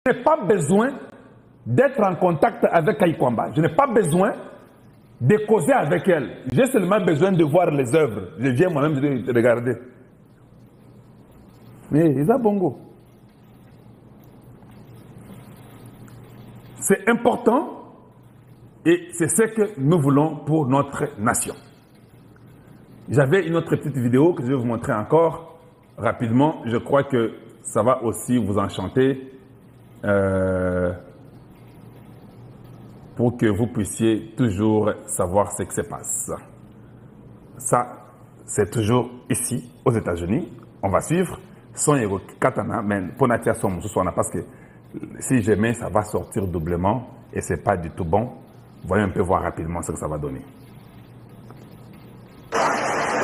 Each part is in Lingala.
n'ai pas besoin d'être en contact avec Kaikwamba. Je n'ai pas besoin de causer avec elle. J'ai seulement besoin de voir les œuvres. Je viens moi-même de regarder. Mais Isa Bongo. C'est important et c'est ce que nous voulons pour notre nation. J'avais une autre petite vidéo que je vais vous montrer encore rapidement. Je crois que ça va aussi vous enchanter pour que vous puissiez toujours savoir ce qui se passe. Ça, c'est toujours ici, aux États-Unis. On va suivre. Son héros katana, mais pour Natia son soir, parce que si je mets, ça va sortir doublement et c'est pas du tout bon. Voyons un peu voir rapidement ce que ça va donner.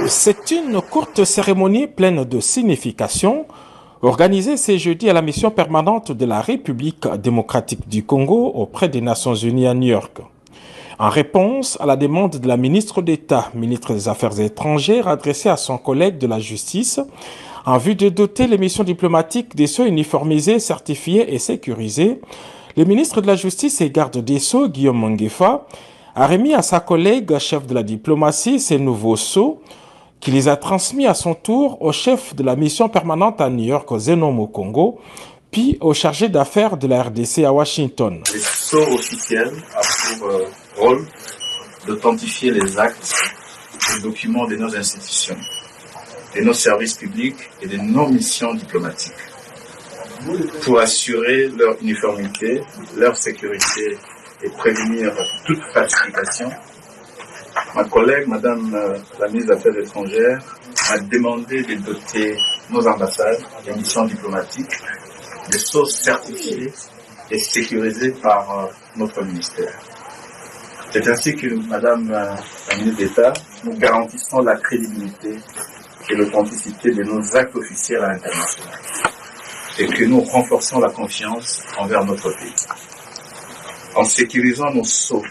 C'est une courte cérémonie pleine de signification organisée ce jeudi à la mission permanente de la République démocratique du Congo auprès des Nations Unies à New York. En réponse à la demande de la ministre d'État, ministre des Affaires étrangères, adressée à son collègue de la Justice, en vue de doter les missions diplomatiques des sceaux uniformisés, certifiés et sécurisés, le ministre de la Justice et garde des Sceaux, Guillaume Manguefa, a remis à sa collègue, chef de la diplomatie, ces nouveaux sceaux, qui les a transmis à son tour au chef de la mission permanente à New York, Zenom au Congo, puis au chargé d'affaires de la RDC à Washington. Les sceaux officiels ont pour rôle d'authentifier les actes et documents de nos institutions, de nos services publics et de nos missions diplomatiques, pour assurer leur uniformité, leur sécurité et prévenir toute falsification. Ma collègue, Madame la ministre des Affaires étrangères, m'a demandé de doter nos ambassades et missions diplomatiques de sceaux certifiés et sécurisés par notre ministère. C'est ainsi que, Madame la ministre d'État, nous garantissons la crédibilité et l'authenticité de nos actes officiels à l'international et que nous renforçons la confiance envers notre pays. En sécurisant nos sceaux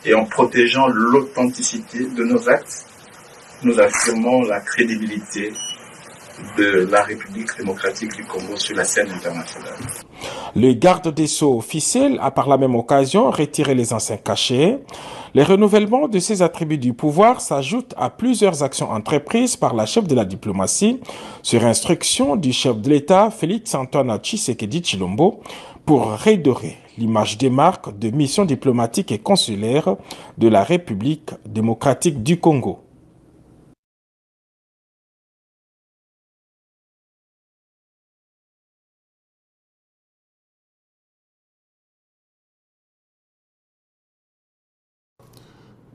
et en protégeant l'authenticité de nos actes, nous affirmons la crédibilité de la République démocratique du Congo sur la scène internationale. Le garde des Sceaux officiel a par la même occasion retiré les anciens cachets. Le renouvellement de ces attributs du pouvoir s'ajoute à plusieurs actions entreprises par la chef de la diplomatie sur instruction du chef de l'État, Félix-Antoine Tshisekedi Tshilombo, pour redorer l'image des marques de missions diplomatiques et consulaires de la République démocratique du Congo.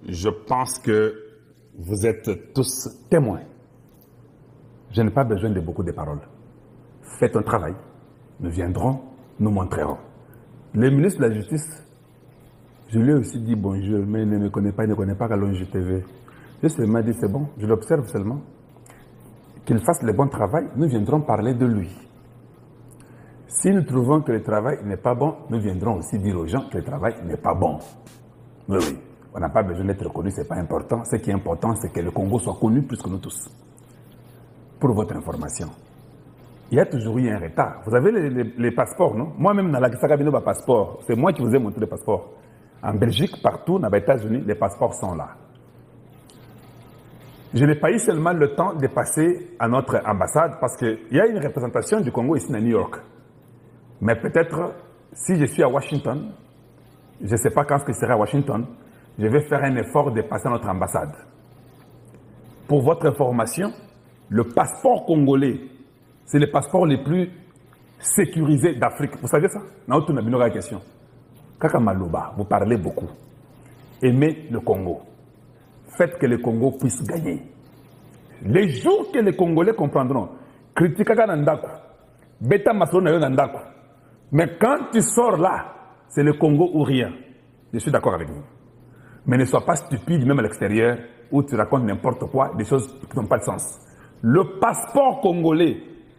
Je pense que vous êtes tous témoins. Je n'ai pas besoin de beaucoup de paroles. Faites un travail. Nous viendrons, nous montrerons. Le ministre de la Justice, je lui ai aussi dit bonjour, mais il ne me connaît pas, il ne connaît pas Kalonji TV. Je seulement dit c'est bon, je l'observe seulement. Qu'il fasse le bon travail, nous viendrons parler de lui. Si nous trouvons que le travail n'est pas bon, nous viendrons aussi dire aux gens que le travail n'est pas bon. Oui, oui. On n'a pas besoin d'être connu, ce n'est pas important. Ce qui est important, c'est que le Congo soit connu plus que nous tous. Pour votre information. Il y a toujours eu un retard. Vous avez les passeports, non? Moi-même, dans la Sagabino, passeport, c'est moi qui vous ai montré les passeports. En Belgique, partout, dans les États-Unis, les passeports sont là. Je n'ai pas eu seulement le temps de passer à notre ambassade parce qu'il y a une représentation du Congo ici à New York. Mais peut-être, si je suis à Washington, je ne sais pas quand je serai à Washington, je vais faire un effort de passer à notre ambassade. Pour votre information, le passeport congolais, c'est le passeport le plus sécurisé d'Afrique. Vous savez ça? Non, tu n'as pas une question. Kaka Maloba, vous parlez beaucoup. Aimez le Congo. Faites que le Congo puisse gagner. Les jours que les Congolais comprendront, critique Nandaku, Beta Masona Nandaku. Mais quand tu sors là, c'est le Congo ou rien. Je suis d'accord avec vous. Mais ne sois pas stupide, même à l'extérieur, où tu racontes n'importe quoi, des choses qui n'ont pas de sens. Le passeport congolais,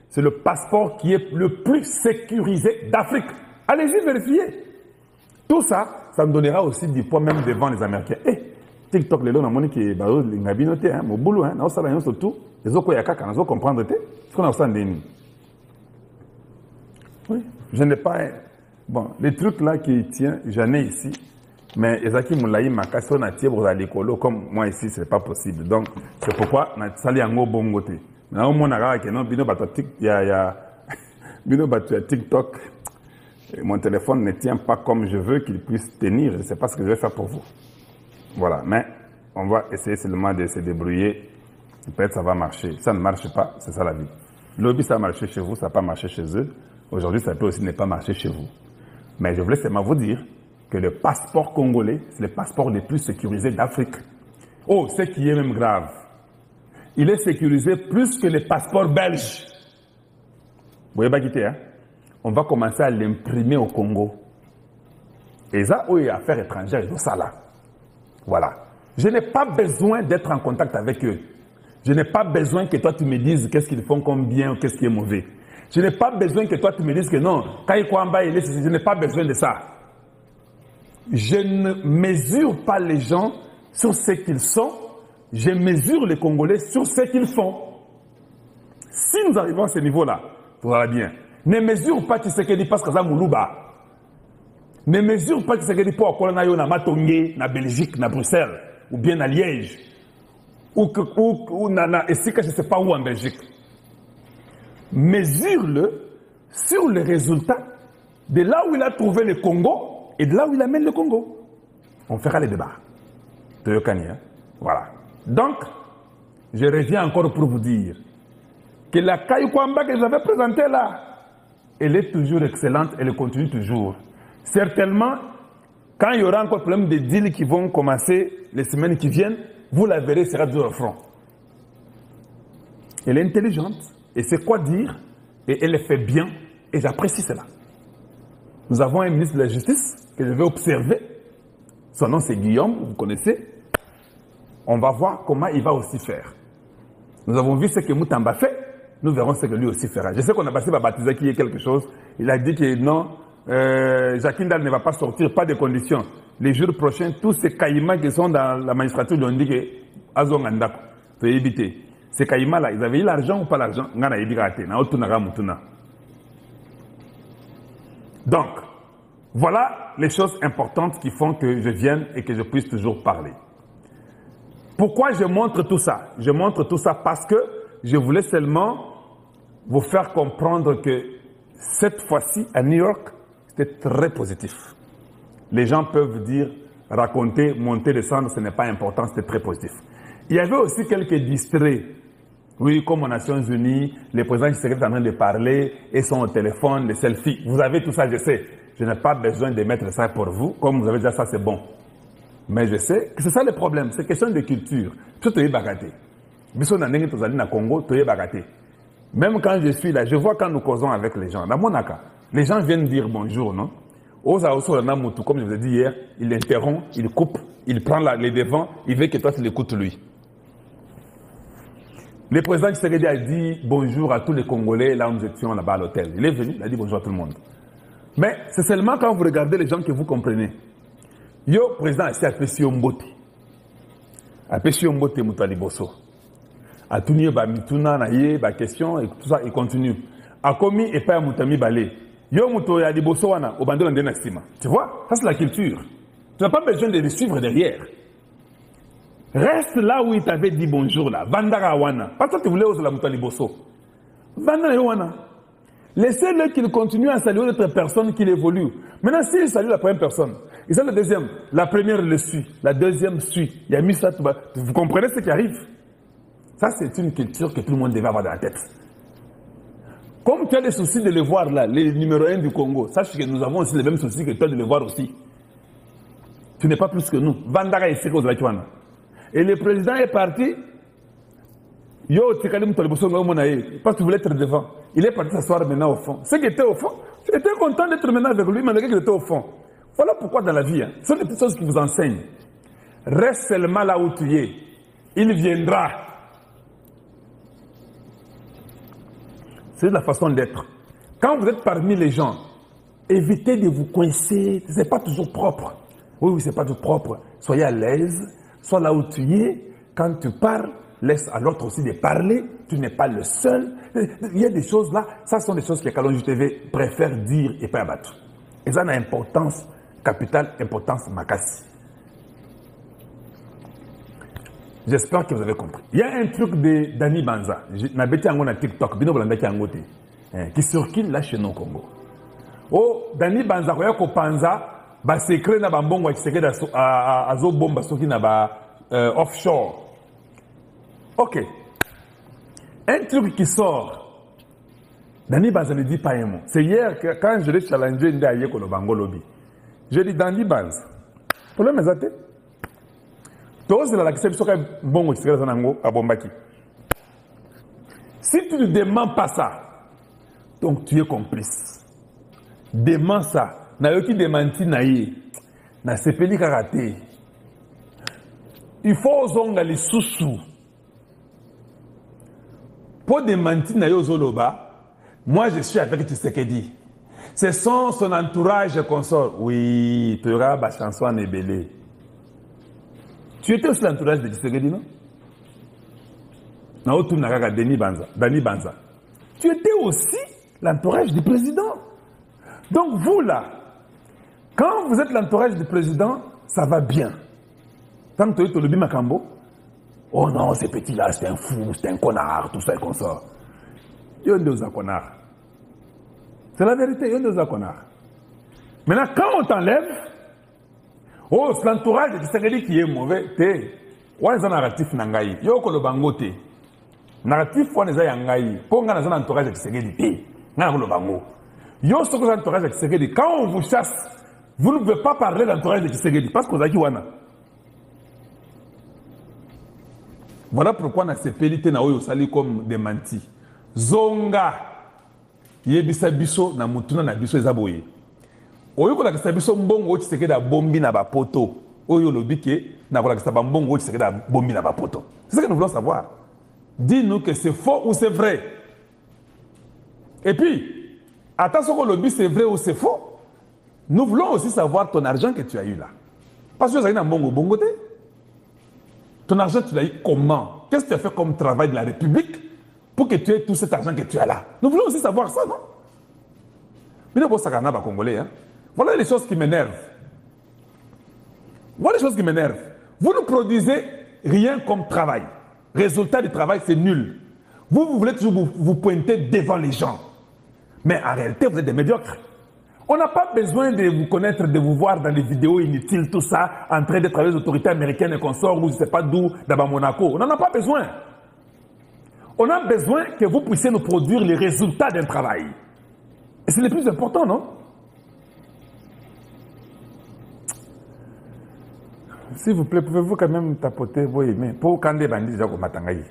c'est le passeport qui est le plus sécurisé d'Afrique. Allez-y vérifier. Tout ça, ça me donnera aussi du poids même devant les Américains. TikTok, les gens ont dit que les gens ont dit que mon boulot, ils ont surtout, les autres, ils ont comprendre. Oui, je n'ai pas Bon, les trucs là qui tiennent, j'en ai ici. Mais Ezaki Moulaï m'a cassé on a tiré pour l'écolo comme moi ici, c'est pas possible. Donc, c'est pourquoi on a sali en bon côté. Mais au moins, on a non, bino TikTok. Et mon téléphone ne tient pas comme je veux qu'il puisse tenir. Je ne sais pas ce que je vais faire pour vous. Voilà. Mais on va essayer seulement de se débrouiller. Peut-être ça va marcher. Ça ne marche pas, c'est ça la vie. Lobby, ça a marché chez vous, ça n'a pas marché chez eux. Aujourd'hui, ça peut aussi ne pas marcher chez vous. Mais je voulais seulement vous dire que le passeport congolais, c'est le passeport le plus sécurisé d'Afrique. Oh, ce qui est même grave. Il est sécurisé plus que les passeports belges. Vous voyez pas quitter, hein? On va commencer à l'imprimer au Congo. Et ça, oui, affaires étrangères, et tout ça là. Voilà. Je n'ai pas besoin d'être en contact avec eux. Je n'ai pas besoin que toi tu me dises qu'est-ce qu'ils font comme bien ou qu'est-ce qui est mauvais. Je n'ai pas besoin que toi tu me dises que non, Kaïkwamba, je n'ai pas besoin de ça. Je ne mesure pas les gens sur ce qu'ils sont, je mesure les Congolais sur ce qu'ils font. Si nous arrivons à ce niveau-là, tout va bien. Ne mesure pas Tshisekedi parce que ça Moulouba. Ne mesure pas Tshisekedi pour qu'on aille na Matongé, na Belgique, na Bruxelles, ou bien à Liège, ou na Essika, je ne sais pas où en Belgique. Mesure-le sur les résultats de là où il a trouvé le Congo et de là où il amène le Congo. On fera les débats. Hein? Voilà. Donc, je reviens encore pour vous dire que la Kaïkwamba que j'avais présentée là, elle est toujours excellente, elle continue toujours. Certainement, quand il y aura encore problème de deals qui vont commencer les semaines qui viennent, vous la verrez, sera toujours au front. Elle est intelligente, et c'est quoi dire, et elle le fait bien, et j'apprécie cela. Nous avons un ministre de la Justice que je vais observer. Son nom c'est Guillaume, vous connaissez. On va voir comment il va aussi faire. Nous avons vu ce que Moutamba fait. Nous verrons ce que lui aussi fera. Je sais qu'on a passé par baptiser qui est quelque chose. Il a dit que non, Jacques Ndal ne va pas sortir, pas de conditions. Les jours prochains, tous ces caïmans qui sont dans la magistrature lui ont dit que Azong Andako, faut éviter. Ces caïmans-là, ils avaient eu l'argent ou pas l'argent? Donc, voilà les choses importantes qui font que je vienne et que je puisse toujours parler. Pourquoi je montre tout ça? Je montre tout ça parce que je voulais seulement vous faire comprendre que cette fois-ci, à New York, c'était très positif. Les gens peuvent dire, raconter, monter, descendre, ce n'est pas important, c'était très positif. Il y avait aussi quelques distraits. Oui, comme aux Nations Unies, les présidents qui seraient en train de parler et sont au téléphone, les selfies. Vous avez tout ça, je sais. Je n'ai pas besoin de mettre ça pour vous. Comme vous avez déjà ça, c'est bon. Mais je sais que c'est ça le problème. C'est question de culture. Tout est bagaté. Même quand je suis là, je vois quand nous causons avec les gens. Dans mon cas, les gens viennent dire bonjour, non? Comme je vous ai dit hier, il interrompt, il coupe, il prend les devants, il veut que toi tu l'écoutes lui. Le président Tshisekedi a dit bonjour à tous les Congolais, là où nous étions là-bas à l'hôtel. Il est venu, il a dit bonjour à tout le monde. Mais c'est seulement quand vous regardez les gens que vous comprenez. Yo, président, c'est Apesi Mbote. Apesi Mbote Moutali Bosso. A tout niveau, mituna na ye, question et tout ça, il continue. A commis et pas Moutami Balé. Yo Mouto ya di Bosso wana, au bandon de Nastima. Tu vois, ça c'est la culture. Tu n'as pas besoin de les suivre derrière. Reste là où il t'avait dit bonjour là. Vandara wana. Pas toi qui voulais oser la Moutali Bosso. Vandara wana. Laissez-le qu'il continue à saluer d'autres personnes qui évoluent. Maintenant, s'il salue la première personne, il salue la deuxième, la première le suit, la deuxième suit. Il y a mis ça, vous comprenez ce qui arrive? Ça, c'est une culture que tout le monde devait avoir dans la tête. Comme tu as des soucis de les voir là, les numéros 1 du Congo, sache que nous avons aussi les mêmes soucis que toi de les voir aussi. Tu n'es pas plus que nous. Vandara et Seko Zwakiwana. Et le président est parti. Yo, Tikalim Toliboso Ngamonaye, parce que tu voulais être devant. Il est parti s'asseoir maintenant au fond. Ceux qui étaient au fond, tu étais content d'être maintenant avec lui, mais le gars qui était au fond. Voilà pourquoi dans la vie, ce sont des petites choses qui vous enseignent. Reste seulement là où tu es. Il viendra. C'est la façon d'être. Quand vous êtes parmi les gens, évitez de vous coincer. Ce n'est pas toujours propre. Oui, c'est pas toujours propre. Soyez à l'aise. Sois là où tu es. Quand tu parles, laisse à l'autre aussi de parler. Tu n'es pas le seul. Il y a des choses là. Ça sont des choses que Kalonji TV préfère dire et pas abattre. Et ça a une importance capitale, importance makasi. J'espère que vous avez compris. Il y a un truc de Dani Banza, na TikTok, qui circule là chez nous au Congo. Oh, Dani Banza, ko panza, ba secret na bambongo qui secret à zo bomba soki na ba offshore. Ok. Un truc qui sort, Dani Banza ne dit pas un mot. C'est hier que quand je l'ai challengé ndaye ko no bango lobby. Je dis Dani Banza. Problème est si tu ne demandes pas ça, donc tu es complice. Demande ça. Nayoki démenti naïe. Na sepeli karaté. Il faut zonga les sous-sous. Pour démentir naïe zoloba, moi je suis avec Tshisekedi. Ce sont son entourage consort. Oui, tu auras ma chanson en ébélé. Tu étais aussi l'entourage de Tshisekedi, non? Dani Banza. Tu étais aussi l'entourage du président. Donc vous là, quand vous êtes l'entourage du président, ça va bien. Tant que tu es le Bimakambo, oh non, ce petit-là, c'est un fou, c'est un connard, tout ça et comme ça. Il y a un connard. C'est la vérité, il y a un connard. Maintenant, quand on t'enlève, oh, c'est l'entourage de Tshisekedi qui est mauvais. What is un narratif nangai? Yo ko le bango te. Narratif on est yangai. Pour nga na entourage de Tshisekedi te. Nga le bango. Yo ce que l'entourage de Tshisekedi, quand on vous chasse, vous ne pouvez pas parler de l'entourage de Tshisekedi parce que vous avez wana. Voilà pourquoi on a ces pélités na oyo sali comme des mentis. Zonga yebisa biso na mutuna na biso ezaboye. Oyo ko la biso mbongo Tshisekedi bombi na ba poto. Oyo lobike na ko la mbongo Tshisekedi bombi na ba poto. C'est ce que nous voulons savoir. Dis-nous que c'est faux ou c'est vrai. Et puis, attention que le lobby c'est vrai ou c'est faux. Nous voulons aussi savoir ton argent que tu as eu là. Parce que tu as eu un bongo te. Ton argent tu l'as eu comment? Qu'est-ce que tu as fait comme travail de la République pour que tu aies tout cet argent que tu as là? Nous voulons aussi savoir ça, non? Mais nous sommes Congolais, hein? Voilà les choses qui m'énervent. Voilà les choses qui m'énervent. Vous ne produisez rien comme travail. Résultat du travail, c'est nul. Vous voulez toujours vous pointer devant les gens. Mais en réalité, vous êtes des médiocres. On n'a pas besoin de vous connaître, de vous voir dans les vidéos inutiles, tout ça, en train de travailler les autorités américaines et consorts, ou je ne sais pas d'où, d'abord Monaco. On n'en a pas besoin. On a besoin que vous puissiez nous produire les résultats d'un travail. Et c'est le plus important, non? S'il vous plaît, pouvez-vous quand même tapoter vos emails pour quand des bandits déjà comme Matangaï.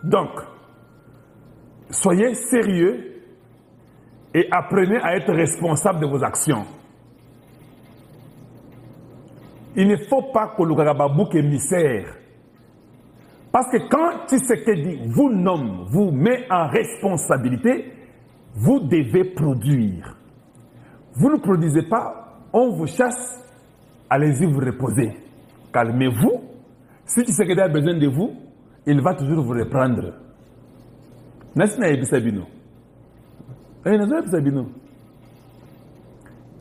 Donc, soyez sérieux et apprenez à être responsable de vos actions. Il ne faut pas que le Garababouk émissaire. Parce que quand Tshisekedi vous nomme, vous met en responsabilité, vous devez produire. Vous ne produisez pas, on vous chasse, allez-y vous reposer. Calmez-vous. Si Tshisekedi a besoin de vous, il va toujours vous reprendre. N'est-ce pas Ebisabino?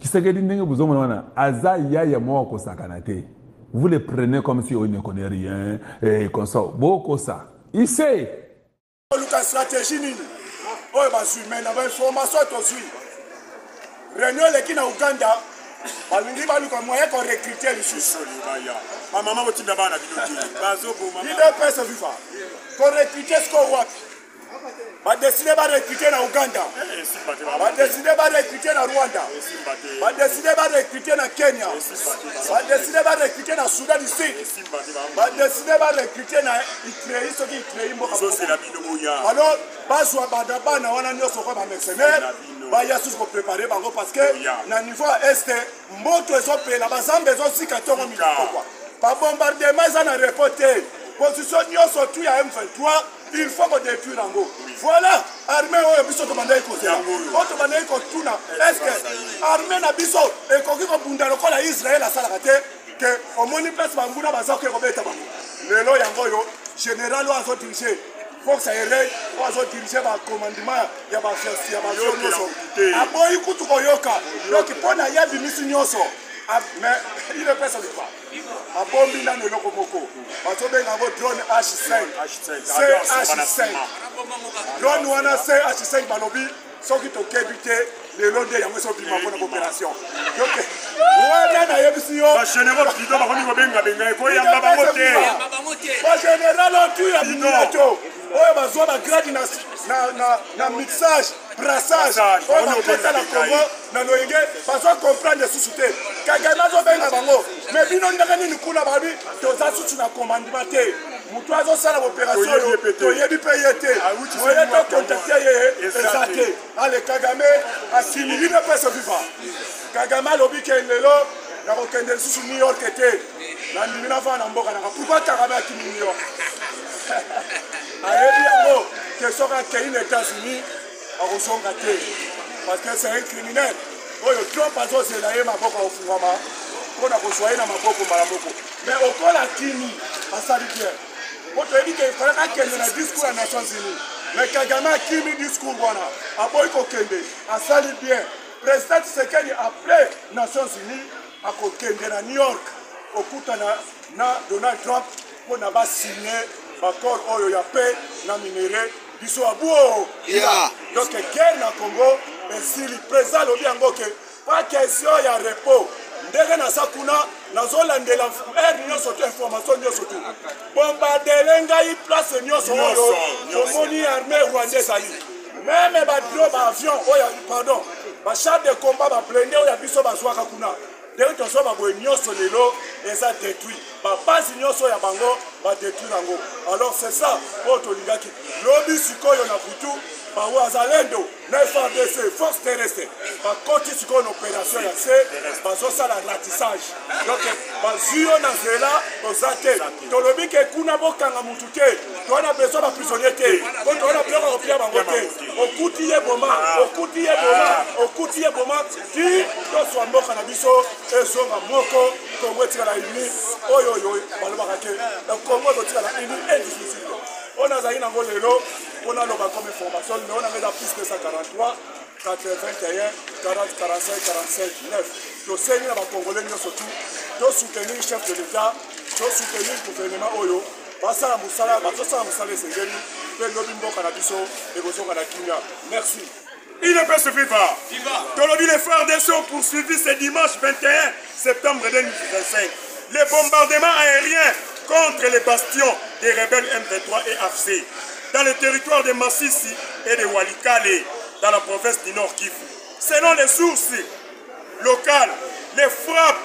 Tshisekedi ndenge vous omona aza ya moko sakanate. Vous le prenez comme si on ne connaît rien et comme ça. Beaucoup ça. Il sait. Lucas stratégie nini? Oyo basu mais na information to suit. Réunion leki na Uganda. Balingi baluka moyen ko recruter les sous. Mama botinda bana biloti. Bazo boma. Il est pèse viva. Ko recruter ce qu'on wapi. Va décider de recruter na Uganda. Va décider de recruter na Rwanda. Va décider de recruter na Kenya. Va décider de recruter na Soudan du Sud. Va décider de recruter na Ukraine, ce qui est Mboka. Alors, bazwa badaba na wana nyoso kwa mercenaires. Ba ya sous pour préparer bango parce que na niveau est moto ezo pela bazambe ezo sika tongo mikoko. Ba bombardement za na reporter. Position nyoso tu ya M23. Il faut qu'on détruise Rango. Voilà, armée au biso to bandai ko se. Auto bandai ko tuna. Est-ce que armée na biso e ko ki ko bunda lokola Israël asala kate que au moni place bambuna bazako ko beta bango. Lelo yango yo général azo dirige force aérienne oyo dirige bacommandement ya bavio nyonso aboyi kutu koyoka donc mpo na ye abimisi nyonso mais il epesa lipa abombi nano eloko moko bazobenga yango drone H5 drone wana H5 balobi soki tokebi te lelo nde yango ezobima mpona baopération wana nayebisi yo bagénéral otu ya bimilato oyo bazwa bagrade na mixage brassage oyo bakota na Congo na loyenge bazwa comprendre susu te Kagame azobenga bango mais bino ndenge nini kuna babi toza susu na commandement te moto azosala baopération oyo toyebi mpe ye te oye tocontacte ye eza te ale Kagame asimi bino mpe viva Kagame alobi ke lelo nakokende lisusu New York te nandimi navana na mboka nanga pourquoi Kagame akimi New York ayebi yango ke soki akei na États-Unis akosonga te parce que c'est un criminel oyo Trump azozela ye maboko akofungwama mpona kozwa ye na maboko mbala moko mais okola akimi asali bien po toyebi ke efalaka akende na discours ya Nations Unies mais Kagame akimi discours wana aboyi kokende asali bien président Tshisekedi après Nations Unies akokende na New York okutana na Donald Trump mpona basigne bakor oyo ya paix na minere biso abuo donc guerre na Congo esili président alobi yango ke pas question ya repos ndenge naza kuna nazolandela aire nyonso to information nyonso tu bombardele ngai place nyonso oyo tomoni armée rwandais ezali meme badro baavion oyo pardon bachar de combat bablende oyo ya biso bazwaka kuna ndenge tozwa baboye nyonso lelo eza détruit bapasi nyonso ya bango badétruire yango alors c'est ça oyo tolingaki lobi sikoyo na butu bawazalendo na FARDC force terrestre bakoti sikoyo na opération ya se bazosala ratissage donc bazwi yo na nzela toza te tolobi ke kuna bokanga mutu te towana besoin baprisonnier te po towana biloko kopia bango te okuti ye boma ti toswa mboka na biso ezonga moko Kongo etikala uni oyo balobaka ke Kongo ezotikala uni indivisible on azali nango lelo on a le comme information mais on a mis la piste 143 81 40 45 45 9 to seni na ba congolais nyonso tout to soutenir chef de l'état to soutenir gouvernement oyo basala musala esengeli mpe lobi mboka na biso ekozonga na kimia merci. Il ne peut se vivre. Tolobi les FARDC ont poursuivi ce dimanche 21 septembre 2025 les bombardements aériens contre les bastions des rebelles M23 et AFC dans le territoire de Massissi et de Walikale dans la province du Nord Kivu. Selon les sources locales, les frappes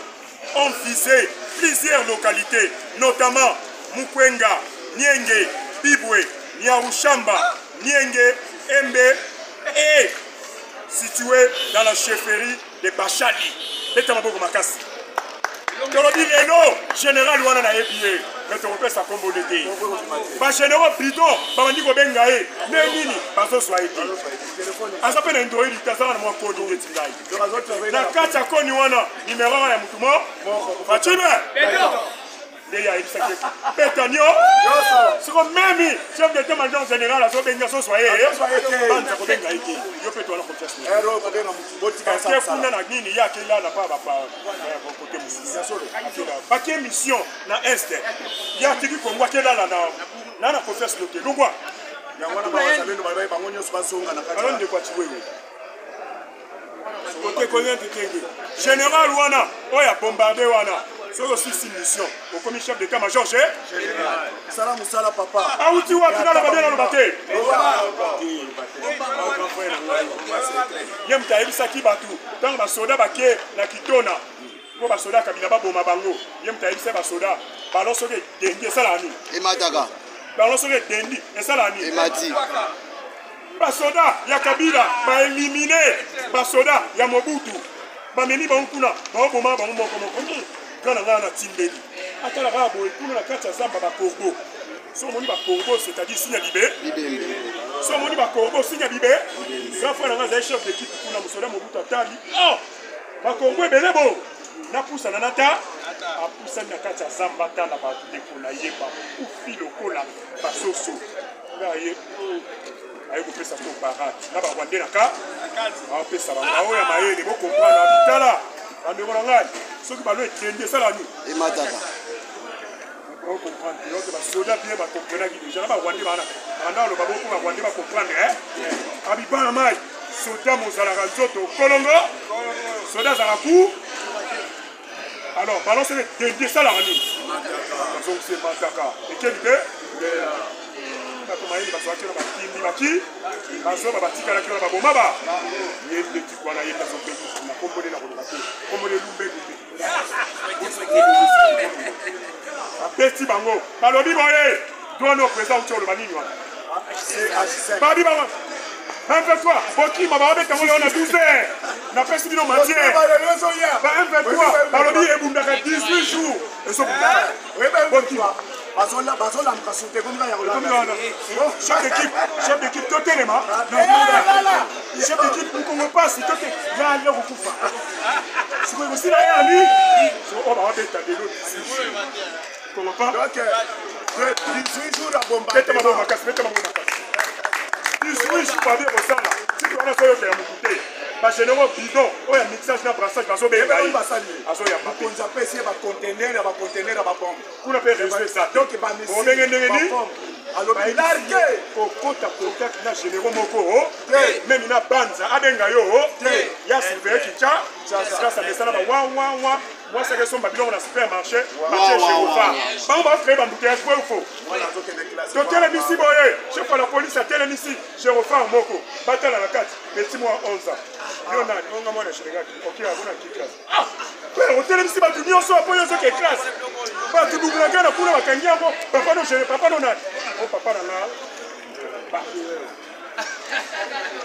ont visé plusieurs localités, notamment Mukwenga, Nienge, Bibwe, Niaouchamba, Nienge, Embe et situé dans la chefferie de Bachali. Betamaboko Makasi. Tolobi lelo général wana na yebiye mais topesa kombo l'été. Ba général bidon ba bandi ko benga e mais nini bazo swa été. Azape na ndoi litazana na mwa kodi ngetingai. Na kata koni wana numéro ya mutumo Fatima. Deya ibisake. Petanio. Siko memi chef d'état-major général azo benga so swa e. Banda ko benga iki. Yo peto na conteste. Ero ko benga botika sa. Kuna na nini yake la na pa côté Baké mission na est ya tiki Kongo kela na confesse loté longwa ya wana bazalendo babaye bango nyonso basonga na kati de kwa chiwewe côté Kongo tekenge général wana oya bombardé wana solo six mission au commissaire chef d'état-major général salam musala papa auti wa kila na badela lobaté yem taibisa kibatu tant ba soda baké na kitona pour basoda kabila baboma bango yem taibisa basoda baloso ke dengi salani emataka baloso ke dengi salani emati basoda ya kabila ba éliminer basoda ya Mobutu bameni bankuna baboma bango moko kana ngana timbeli atala rabo ekuna na kati ya zamba ba Congo so moni ba Congo c'est-à-dire sinya libé so moni ba Congo sinya libé ça fois na za chef d'équipe kuna musoda Mobutu atali oh ba Congo belebo na pousa na nata apusa na kati ya zamba tala ba dekola yeba ufi lokola basoso aye kopesa to parade na barwande na ka aopesa bango ya mayele bokomprendre abitala bandeko na ngai soki balo ekende esala nini emataka comprendre donc basoda bien bakomprenaki déjà na barwande bana banda aloba boko barwande bakomprendre abibana mai soda mozalaka nzoto kolongo soda azalaka ku alors balance ekende esalaka nini bazongise mataka ekeli te mayeli bazwaki na bakimbi baki bazoba batikalaki na baboma ba yende tikwana yenda zobeki na kombole na koloba te kombole lumbelumbe apesi bango balobi boye tono président uti oloba nini wana babi bango M23 bokima babetango leo na 12 heures napesi bino matière ba M23 balobi ebundaka 18 jours ezobundaka bokima bazolamka soute comme chef d'équipe totelema chef d'équipe mukongo pasi tote yali okufa sikoyo kosila yali o bawabeta lelo kongo pa 18 jours à bomba beta mabo makasi 18 jours babe kosala siko wana soyokela mokute bagénéraux bidon oyo ya mixage na brassage bazobenga azoyamba bakonzi apesi ye bacontener ya bacontener ya babombe kuna mpe réseau eza donc obenge ndenge ni alobi large kokota contact na généraux moko meme na banza abenga yo ya surveille kicha grâce mesala bawawawa mwasaka esomba biloko na supermarché marché gérofa bango bafree bambuteyage po ufo totelemisi boye chef ya la police atelemisi gérofa moko batala na kati petit mois 11 ans yo nani onga mwana shenegaki okia abona ki classe otelemisi bato nyonso apo nyonso ke classe bato dubulaka na kuna bakangi yango papa no nani o papa na nga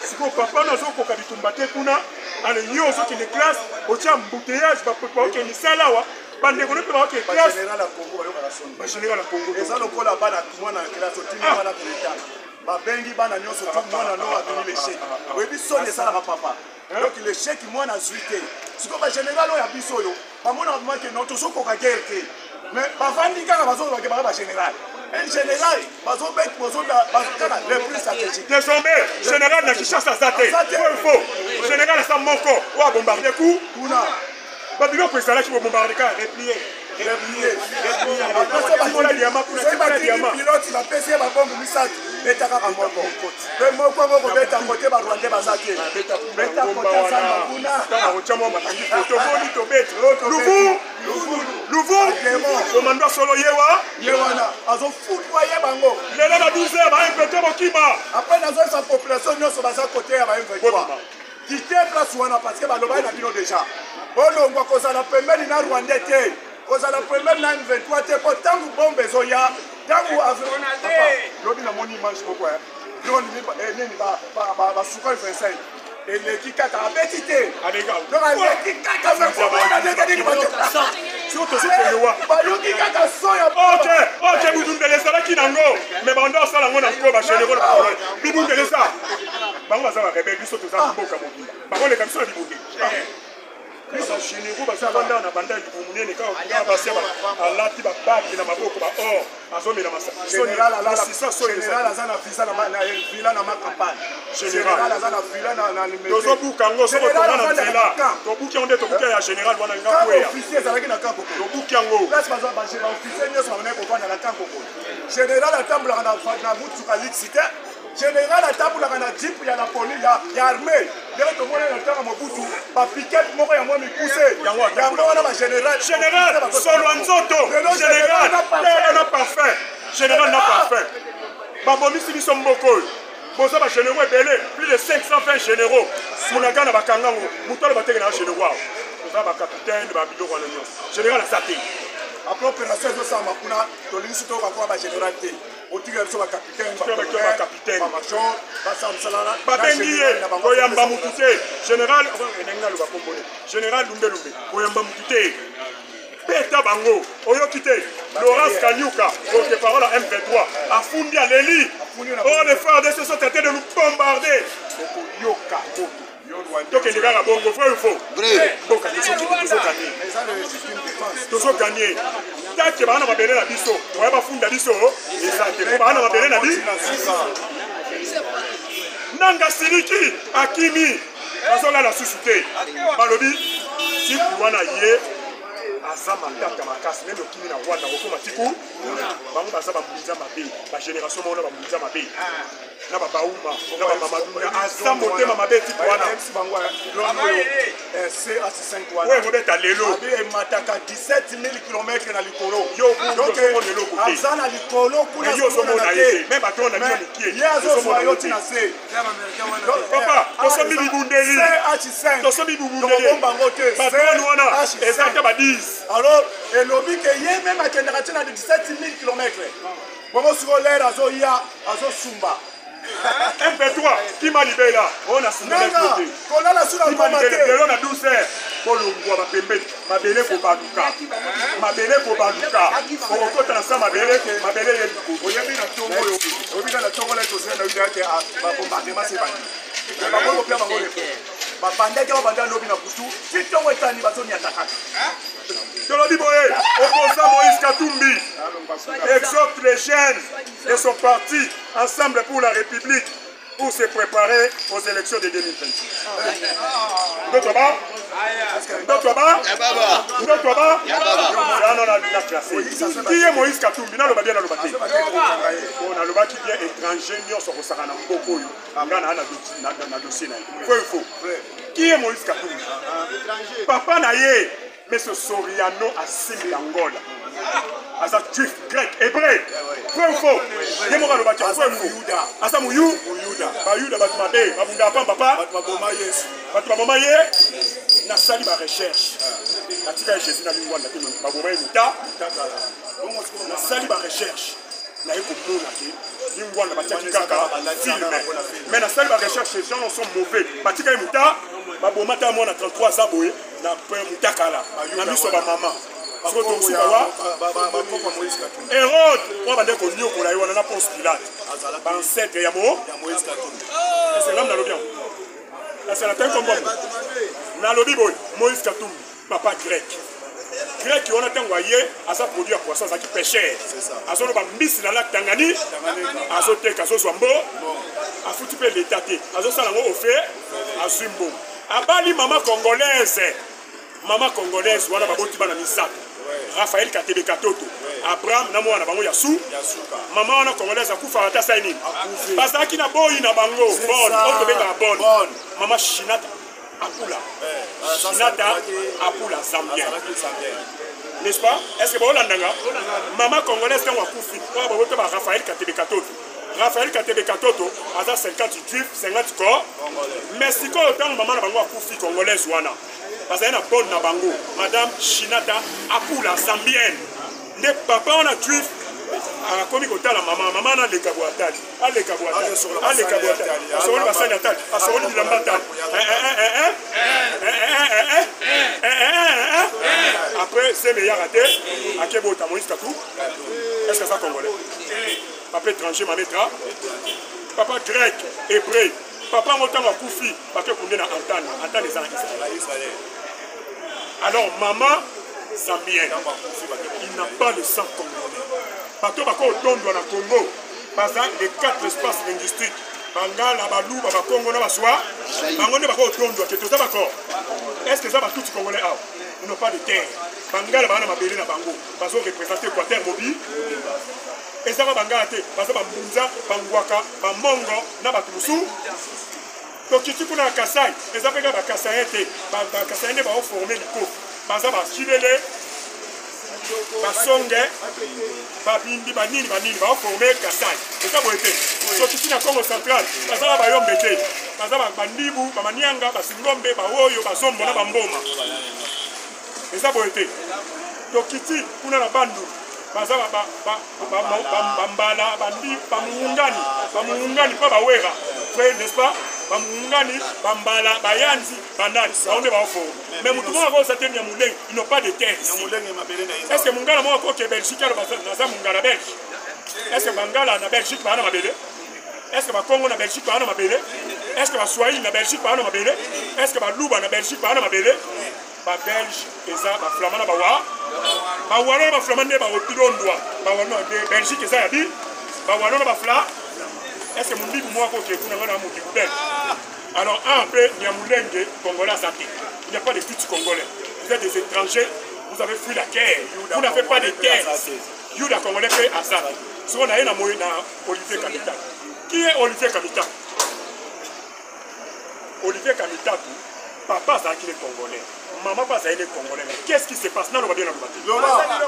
siko papa nazokoka bitumba te kuna ana yo ozokende classe otia mbuteyage baokende salawa bandeko no mpe baoke classe bagénéral ya congo eza lokola bana mwana ya classe otimi mwana koleta babengi bana nyonso tu mwana no abimi l'échec oyebi soni esalaka papa donc l'échec mwana azwi te siko bagénéral oyo ya biso oyo bamona make no tozokoka guerre te mais bavandi kaka bazolobake baka bagénéral un général bazokaka le plus stratégique désormais général na kishasa aza te fo général asa moko oyo abombarde ku kuna babiloko ezalaki bobombarde kaka replie pilote bapesi ye babombe misatu beta kaka moko mpe moko yango kobeta kote barwande baza te beta kote azamba kuna tomoni tobeti luvu komando solo ye wana azofutwa ye bango lelo na 12 heures bainvete bokima apres nazoyesa population nyonso baza kote ya ba23 kite place wana parce que balobaki na bino déjà bolongwa kozala pembeni na rwande te kozala pembeni na M23 te po ntango bombe ezoya ntango lobi namoni image moko nini basuka 25 eleki kaka abeti te donc aleki kaka bayoki kaka so ya ok bibundele ezalaki nango me bando osala yango na nko bagénéraux bibundele eza bango baza barebele biso toza mboka mobimba bakoleka biso na bibundele biso généraux baza banda na banda libu munene kaka basi alati babaki na maboko baor azomela masagénéral aza na vila na macampagne général aza na vila na tozobuka yango soko tonga na nzela tobuki yango nde tobuki ya général wana ngakweya officier ezalaki na kankoko tobuki yango place baofficier nyonso bamonaki kovanda na kankoko général atambolaka na mutuka lixite général atambolaka na jipe ya la police ya armée ndenge tomoni na ntango mobutu bapikete moko ya mwa mikuse yango wana bagénéral solo nzoto général na parfait général na parfait babomisi biso mboka oyo boza bagénéraux ebele plus de 520 généraux munaka na bakangango moto alo bateke na bagénéraux awo oza bacapitaine babiloko wana nyonso général aza te après opération ezosama kuna tolingisi tokakoka bagénéral te otika biso bacapitaine babengi ye koyamba mutu te général enenga aloba kombone général lumbelumbe koyamba mutu te beta bango oyoki te Laurence Kanyuka porte-parole à M23 afundi aleli Oh, les FARDC sont tentés de nous bombarder. Donc, les gars, bon, vrai ou faux? Vrai. Donc, toujours gagné. Tant que bana mabele na biso, ouais ba funda biso, et ça te ko bana mabele na biso. Nanga Siliki Akimi, bazola la susute. Balobi, si wana ye azama tata makasi même okimi na Rwanda okoma tiku, bango bazaba mbunza mabe, ba génération mona ba mbunza mabe. Na ba bauma, na ba mamadou, azama motema mabe tiku wana. C'est à 5 wana. Ouais, robeta lelo. Abi mataka 17 000 km na likolo. Yo donc lelo côté. Azana likolo kuna yo so mona yete, même bato na biso likie. Yazo so yo tina se. Papa, toso mi bibundeli. H5. Toso mi bibundeli. Bato wana, ezaka ba 10. Alors, et lobby que yé même à Kendra na 17 000 km. Bobo sur l'air azo ya azo sumba. MP3 qui m'a libéré là, on a signé le côté. On a la sous la communauté. On a 12 heures. Pour le bois, ma pembe, ma belle pour Baduka. Ma belle pour Baduka. On compte ensemble ma belle est du coup. On y a mis la tombe. On y a mis la tombe là, tout ça, on a eu un bombardement, c'est pas dit. On va voir le pire, on va le faire. Pendant qu'on va dans l'objet à Poutou, si tu as été en Ibaton, il y a ta carte. Tolobi Boye, opposant Moïse Katumbi, exhorte les jeunes de son parti ensemble pour la République pour se préparer aux élections de 2026. D'autres bas? D'autres bas? D'autres bas? On a classé. Qui est Moïse Katumbi? Non, le bien dans le bâtiment. On a le bâtiment qui est étranger, nous sommes au Sarana Mboko. On a un dossier. Vrai ou faux? Qui est Moïse Katumbi? Papa Naye. Mais ce Soriano a signé l'Angola. Asa juif, grec, hébreu. Vrai ou faux? Il y a un bâti. Vrai ou faux? Asa Mouyou? Bayouda, Batmabe, Babunda Papa. Batmaboma Ye. Na sali ma recherche. La tika Jésus na lingua na tino. Baboma Ye Muta. Na sali ma recherche. Na eko mona ke. Lingua na batia kikaka. Filme. Mais na sali ma recherche, les gens sont mauvais. Batika Ye Muta. Baboma ta mona 33 ans boye. Na pe mutakala na miso ba mama so to sibawa Hérode on va dire ko nyo ko la yona na Ponce Pilate ba ancêtre ya Moïse Katumbi c'est l'homme dans le bien c'est la tête comme na lobi boy Moïse Katumbi papa grec on a envoyé à sa produit à poisson ça qui pêchait à son ba mbisi na lac Tanganyika à son te kaso swambo a foutu pe l'état té à son salango au fait à Zimbo abali maman congolaise wana baboti bana misato Raphaël Katebe Katoto Abraham na mwana bango yasu mama wana congolaise akufa ata saini basaki na boyi na bango bon auto benga bon mama Shinata Apula Zambien n'est-ce pas? Est-ce que Bolandanga maman congolaise quand akufi kwa baboti ba Raphaël Katebe Katoto aza 50 juifs 50 corps mais si ko autant maman na bango akufi congolaise wana parce qu'il y a une bonne nabango, Madame Shinata Apula Zambienne. Ne papa on a juif. A komi kota la maman na le kaboatali. Ale kaboatali. Asoli basani atali. Asoli bilambatali. Après c'est meilleur raté. Akebo ta Moïse Katou. Est-ce que ça congolais? Papa étranger mametra. Papa grec, hébreu. Papa montant à Koufi, parce que vous avez Antan les Israël. Alors maman Zambienne, il n'a pas le sang congolais. Parce que au dans le Congo, parce que les 4 espaces linguistiques, Bangala, Balou, Baba Congo, Nabaswa, Bangone Bako Tondo, qui est tout d'accord. Est-ce que ça va tout congolais? Ils n'ont pas de terre. Bangala, Bana Mabélé, Nabango, parce que représenter Quater Mobile. Et ça va Bangate, parce que Bambunza, Bangwaka, Bamongo, Nabatusu. Donc, si tu connais un Kassai, les Africains vont Kassai, Kassai va former l'ICO. Parce que va Chilele, va Songe, va Bindi, va Nini, va former Kassai. C'est ça pour être. Donc, si tu as Congo central, parce que va Yombete, parce que va Bandibu, va Manianga, va Singombe, va Oyo, va Zombo, va Mboma. C'est ça pour être. Donc, si tu connais la bande, parce que Bambala, Bandi, Bamungani, pas Bawera. N'est-ce pas? Bamungani, Bambala, Bayanzi, Banani, on est au fond. Mais nous devons avoir certains Yamoulin, ils n'ont pas de terre. Est-ce que Mungala m'a encore que Belgique a le Mungala belge? Est-ce que Bangala na Belgique va na Mabélé? Est-ce que va Congo na Belgique par na mabele? Est-ce que va Swahili na Belgique par na mabele? Est-ce que va Luba na Belgique par na mabele? Ba Belge eza ba Flamand na ba wa. Ba Wallon ba Flamand ne ba opilondwa. Ba Wallon de Belgique eza ya bi. Ba Wallon ba Fla. Est-ce que mon bibi moi ko ke kuna na muti kubel? Alors un peu Nyamulenge Congolais santé. Il n'y a pas de petits Congolais. Vous êtes des étrangers, vous avez fui la guerre. Vous n'avez pas de terre. Youda Congolais fait Assad. Ce qu'on a eu dans Olivier Kamita. Qui est Olivier Kamita? Olivier Kamita, papa ça qui est Congolais. Maman pas ça il est Congolais. Qu'est-ce qui se passe? Non, on va bien la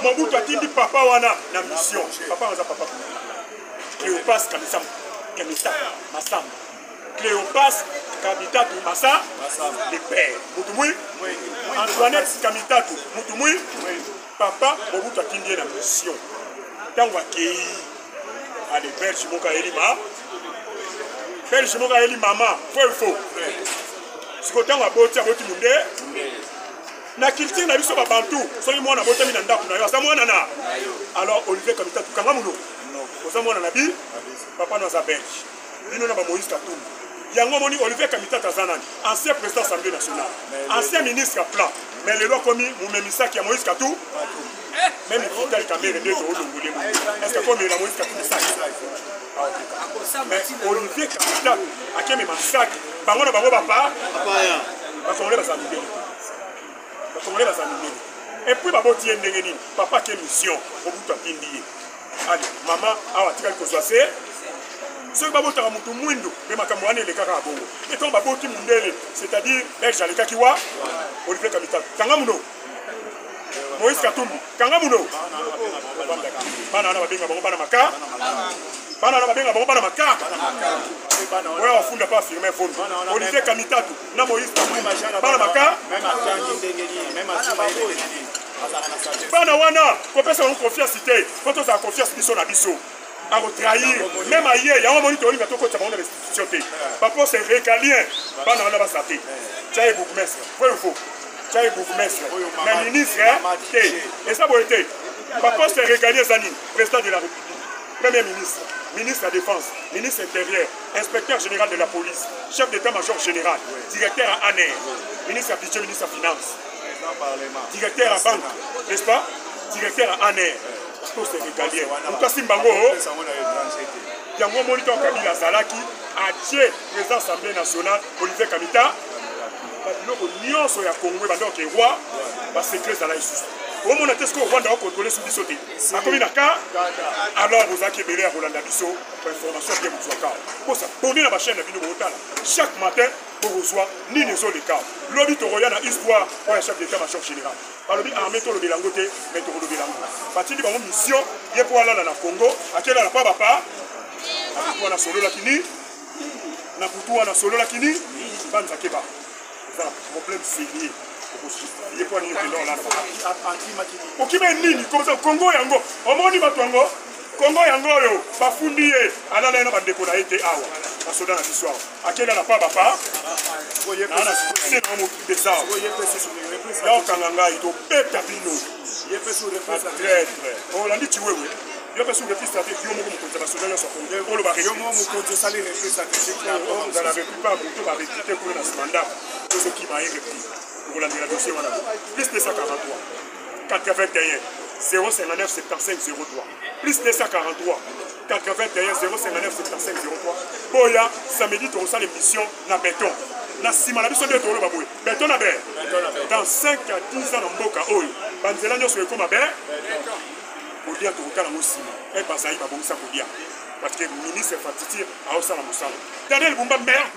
mon bout a dit papa wana na mission. Papa on a papa. Cléopas Kamisa. Kamisa. Massam. Cléopas Kamita Massa. Le père. Moutoumui. Antoinette Kamita Moutoumui. Papa mon bout a dit la mission. Tant wakei. Allez, Belge Moka Elima. Belge Moka Elima, maman, faux. Ce que tu as boté à votre monde, na culture na biso ba bantu, soki mwana boté mi na ndaku na yo, sa mwana na. Alors Olivier Kamita tu kanga muno. Oza mwana na bi, papa na za Belge. Bino na ba Moïse Katumbi. Yango moni Olivier Kamita Tazanani, ancien président de l'Assemblée nationale, ancien ministre à plan, mais le loi commis Moumemisa qui a Moïse Katumbi. Même il faut caméra de l'Ongolais. Est-ce que comme il a Moïse Katumbi ça? Mais Olivier Kamita a qui même sac, bango na bango papa, Congolais va s'amuser. Congolais va s'amuser. Et puis babo tie ndengeni, papa quelle mission au bout de pindi. Allez, maman awa tikali ko soase. Ce babo ta mutu mwindo, mais makambo ane le kaka bongo. Et quand babo ti mundele, c'est-à-dire Belge le kakiwa, Olivier Kamita. Kanga muno. Moïse Katumbi, kanga muno. Bana na babenga bango bana maka. Bana na babenga bango bana maka. Ouais, on fonde pas firmer fond. Olivier Kamita na Moïse Katumbi. Bana maka. Bana wana, ko pesa on confiance cité. Quand on a confiance biso na biso. À retrahir, même ailleurs, il y a un moment où il y a un restitution. Papa c'est régalien. Bana wana ba saté. Tchaye bourgmestre. Ouais, il faut. Tchaye bourgmestre. Mais ministre, et ça va être. Papa c'est régalien Zani, président de la République. Premier ministre, ministre de la Défense, ministre intérieur, inspecteur général de la police, chef d'état-major général, directeur à ANER, ministre à budget, ministre à finance, directeur à banque, n'est-ce pas? Directeur à ANER, tous ces régaliens. Pourquoi Simbango, Yango Monitor Kabila Zalaki, a tué le président de l'Assemblée nationale, Olivier Kamita, l'Union sur la Congo, qui est roi, parce que c'est la justice. Au moment où on Rwanda a contrôlé sous Bissoti, à Kominaka, alors vous avez belé à Rolanda Bisso pour information bien vous soit pour ça, abonnez la chaîne de vidéo chaque matin pour vous voir ni les autres cas. L'objet royal a histoire pour un chef d'état-major général. Alors bi armée to le belangote, mais to le belango. Parti de mon mission, il pour aller dans le Congo, à quel la papa, à tout na solo la kini, na putu na solo la kini, banza keba. C'est un problème sérieux. Il faut aller dans la OK mais nini comme ça Congo yango omoni batongo Congo yango yo bafundi ye alala na bandeko na été awa basoda na histoire akela na pa papa voyez ana c'est dans mon dessin voyez peut sur les reprises là kanganga ito beta bino yepé sur les reprises très on l'a dit tu wewe yepé sur les reprises stratégiques yo moko mukonza basoda yo so ko lo ba yo moko mukonza sali reprises stratégiques dans la plupart muto ba recruter pour na mandat tout ce qui va y recruter pour la dossier voilà plus de 143 81 059 75 03 plus de 143 81 059 75 03 boya samedi tu reçois l'émission na béton na sima na biso de tolo baboy béton na bé dans 5 à 10 ans en mboka oyo banzela nyo so ekoma bé kodia to kala mo sima e bazai babongisa kodia parce que ministre Fatiti a osala mosala Daniel Bumba maire